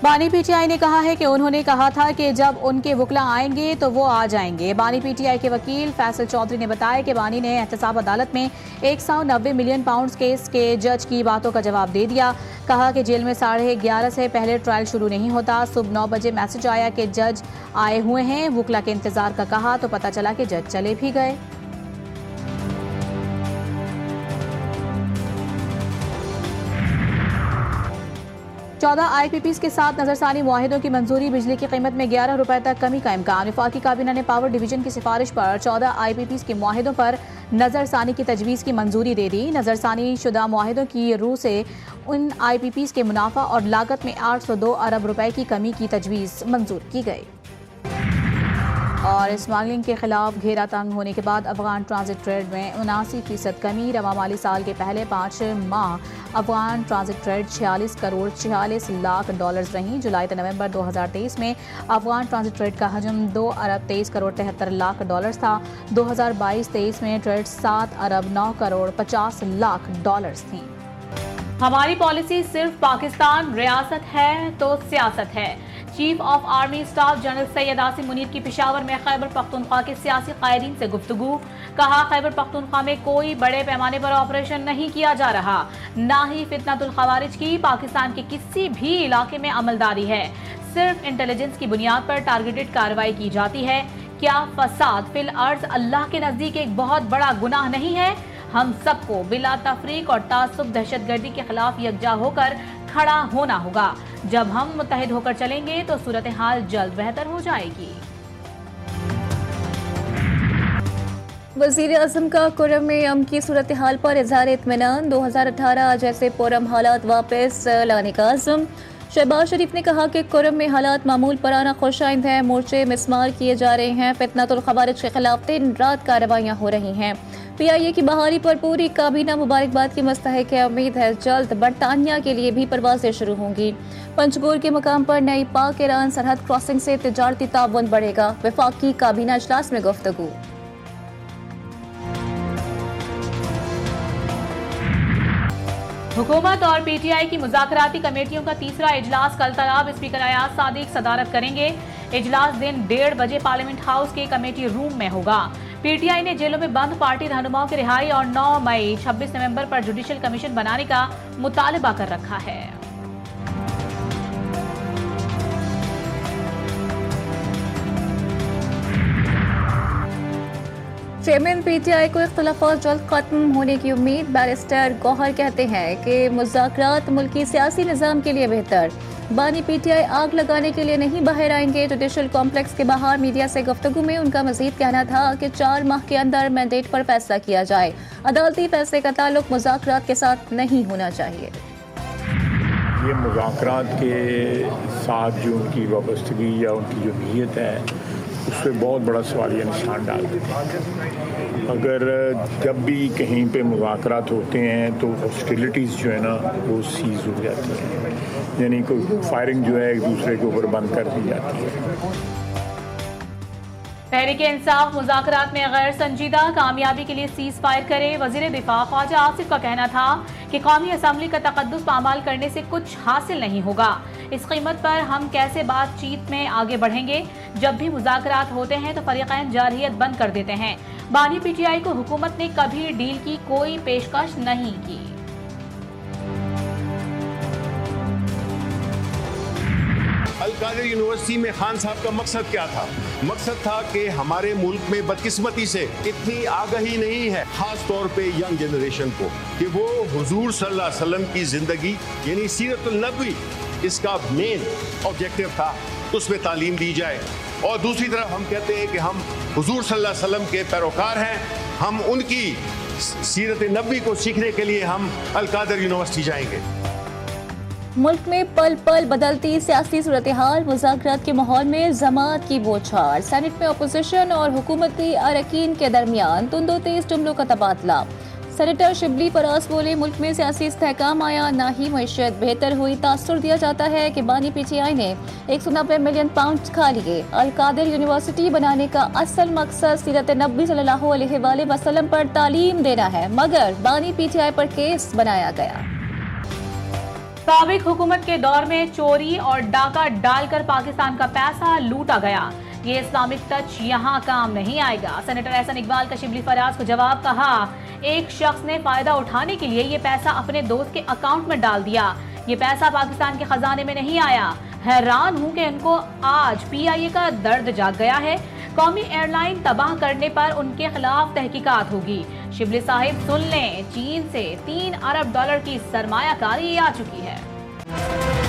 बानी पीटीआई ने कहा है कि उन्होंने कहा था कि जब उनके वकला आएंगे तो वो आ जाएंगे। बानी पीटीआई के वकील फैसल चौधरी ने बताया कि बानी ने एहतसाब अदालत में 190 मिलियन पाउंड केस के जज की बातों का जवाब दे दिया। कहा कि जेल में 11:30 से पहले ट्रायल शुरू नहीं होता। सुबह 9 बजे मैसेज आया कि जज आए हुए हैं। वकला के इंतजार का कहा तो पता चला कि जज चले भी गए। चौदह IPPs के साथ नजरसानी मुआहिदों की मंजूरी। बिजली की कीमत में 11 रुपए तक कमी का इम्कान। वफाकी काबीना ने पावर डिवीजन की सिफारिश पर 14 IPPs के मुआहिदों पर नजरसानी की तजवीज़ की मंजूरी दे दी। नजरसानी शुदा मुआहिदों की रूह से उन IPPs के मुनाफा और लागत में 802 अरब रुपए की कमी की तजवीज़ मंजूर की गई। और स्मगलिंग के खिलाफ घेरा तंग होने के बाद अफगान ट्रांजिट ट्रेड में 79% कमी। रवा माली साल के पहले 5 माह Afghan transit trade 46 crore 46 lakh dollars रही। जुलाई से नवंबर 2023 में अफगान ट्रांजिट ट्रेड का हजम 2 अरब 23 करोड़ 73 लाख डॉलर्स था। 2022-23 में ट्रेड 7 अरब 9 करोड़ 50 लाख डॉलर्स थी। हमारी पॉलिसी सिर्फ पाकिस्तान रियासत है तो सियासत है। Chief of army staff general Syed Asim Munir की पेशावर में खैबर पख्तूनख्वा के सियासी कायदीन से गुफ्तगू। कहा खैबर पख्तूनख्वा में कोई बड़े पैमाने पर ऑपरेशन नहीं किया जा रहा, ना ही फितनतुल खवारिज की पाकिस्तान के किसी भी इलाके में अमलदारी है। सिर्फ इंटेलिजेंस की बुनियाद पर टारगेटेड कार्रवाई की जाती है। क्या फसाद फिल अर्ज अल्लाह के नजदीक एक बहुत बड़ा गुनाह नहीं है? हम सबको बिला तफरीक और तासुब दहशतगर्दी के खिलाफ यकजा होकर खड़ा होना होगा। जब हम मुत्तहिद होकर चलेंगे तो सूरत हाल जल्द बेहतर हो जाएगी। वज़ीर आज़म का कुरम में अमन की सूरत हाल पर इज़हार इत्मीनान। 2018 जैसे पुरम हालात वापस लाने का आज़म। शहबाज शरीफ ने कहा कि कुरम में हालात मामूल पर आना खुशाइंद हैं। मोर्चे मिसमार किए जा रहे हैं। फितनतुल खवारिज के खिलाफ दिन रात कार्रवाइयाँ हो रही हैं। PIA की बहाली पर पूरी काबीना मुबारकबाद की मुस्तहिक है। उम्मीद है जल्द बरतानिया के लिए भी परवाजें शुरू होंगी। पंचगोल के मकाम पर नई पाक ईरान सरहद क्रॉसिंग से तिजारती ताउन बढ़ेगा। वफाकी काबीना इजलास में गुफ्तगू। हुकूमत और PTI की मुज़ाकराती कमेटियों का तीसरा इजलास कल तलब। स्पीकर अयाज सादिक सदारत करेंगे। इजलास दिन 1:30 बजे पार्लियामेंट हाउस के कमेटी रूम में होगा। PTI ने जेलों में बंद पार्टी रहनुमाओं की रिहाई और 9 मई 26 नवंबर पर जुडिशल कमीशन बनाने का मुतालबा कर रखा है। चेयरमैन PTI को इख्तिलाफात जल्द खत्म होने की उम्मीद। बैरिस्टर गौहर कहते हैं कि मुज़ाकरात मुल्की सियासी निज़ाम के लिए बेहतर। बानी PTI आग लगाने के लिए नहीं बाहर आएंगे। जुडिशल कॉम्प्लेक्स के बाहर मीडिया से गुफ्तगू में उनका मजीद कहना था कि 4 माह के अंदर मैंडेट पर फैसला किया जाए। अदालती फैसले का ताल्लुक मुज़ाकरात के साथ नहीं होना चाहिए। ये मुज़ाकरात के साथ जो उनकी वाबस्तगी या उनकी जो नीयत है उस पर बहुत बड़ा सवालिया निशान डाल देते हैं। अगर जब भी कहीं पे मुज़ाकरात होते हैं तो हॉस्टिलिटीज़ जो है ना वो सीज़ हो जाती है, यानी कोई फायरिंग जो है एक दूसरे के ऊपर बंद कर दी जाती है। तहरीक इंसाफ मुज़ाकरात में गैर संजीदा, कामयाबी के लिए सीज फायर करे। वज़ीर दिफा ख्वाजा आसिफ का कहना था कि कौमी असम्बली का तकद्दुस पामाल करने से कुछ हासिल नहीं होगा। इस कीमत पर हम कैसे बातचीत में आगे बढ़ेंगे? जब भी मुज़ाकरात होते हैं तो फरीक़ैन जारहियत बंद कर देते हैं। बानी PTI को हुकूमत ने कभी डील की कोई पेशकश नहीं की। अल-कादिर यूनिवर्सिटी में खान साहब का मकसद क्या था? मकसद था कि हमारे मुल्क में बदकिस्मती से इतनी आगाही नहीं है, खास तौर पे यंग जनरेशन को, कि वो हुजूर सल्लल्लाहु अलैहि वसल्लम की जिंदगी यानी सीरतुल नबवी इसका मेन ऑब्जेक्टिव था, उसमें तालीम दी जाए। और दूसरी तरफ हम कहते हैं कि हम हुजूर सल्लल्लाहु अलैहि वसल्लम के पैरोकार हैं, हम उनकी सीरत नबवी को सीखने के लिए हम अल-कादिर यूनिवर्सिटी जाएंगे। मुल्क में पल पल बदलती सियासी सूरत हाल। मुज़ाकरात के माहौल में जमात की बौछार। सेनेट में अपोजिशन और हुकूमती अरकान के दरमियान तुंदो-तेज जुमलों का तबादला। सेनेटर शिबली फराज बोले, मुल्क में सियासी इस्तेहकाम आया, ना ही मईशत बेहतर हुई। तासुर दिया जाता है कि बानी PTI ने 190 मिलियन पाउंड खा लिए। अल-कादिर यूनिवर्सिटी बनाने का असल मकसद सीरत नबी सल्लल्लाहु अलैहि वसल्लम पर तालीम देना है, मगर बानी PTI पर केस बनाया गया। साबिक हुकूमत के दौर में चोरी और डाका डालकर पाकिस्तान का पैसा लूटा गया। ये इस्लामिक टच यहाँ काम नहीं आएगा। सेनेटर एहसन इकबाल का शिबली फराज को जवाब। कहा, एक शख्स ने फायदा उठाने के लिए ये पैसा अपने दोस्त के अकाउंट में डाल दिया। ये पैसा पाकिस्तान के खजाने में नहीं आया। हैरान हूं कि उनको आज PIA का दर्द जाग गया है। कौमी एयरलाइन तबाह करने पर उनके खिलाफ तहकीकात होगी। शिबली साहिब सुन लें, चीन से $3 अरब की सरमायाकारी आ चुकी है।